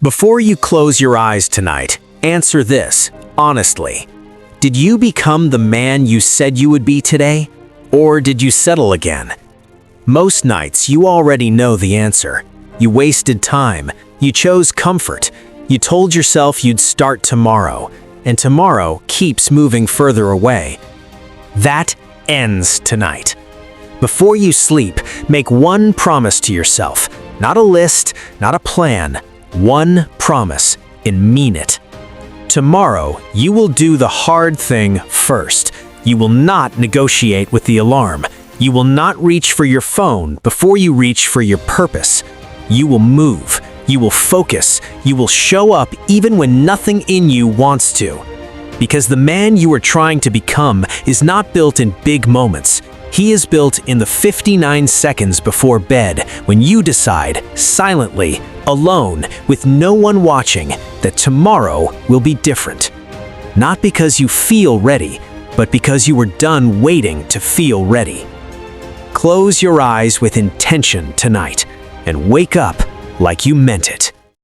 Before you close your eyes tonight, answer this, honestly. Did you become the man you said you would be today? Or did you settle again? Most nights, you already know the answer. You wasted time. You chose comfort. You told yourself you'd start tomorrow, and tomorrow keeps moving further away. That ends tonight. Before you sleep, make one promise to yourself. Not a list, not a plan. One promise, and mean it. Tomorrow, you will do the hard thing first. You will not negotiate with the alarm. You will not reach for your phone before you reach for your purpose. You will move. You will focus. You will show up even when nothing in you wants to. Because the man you are trying to become is not built in big moments. He is built in the 59 seconds before bed when you decide, silently, alone, with no one watching, that tomorrow will be different. Not because you feel ready, but because you were done waiting to feel ready. Close your eyes with intention tonight and wake up like you meant it.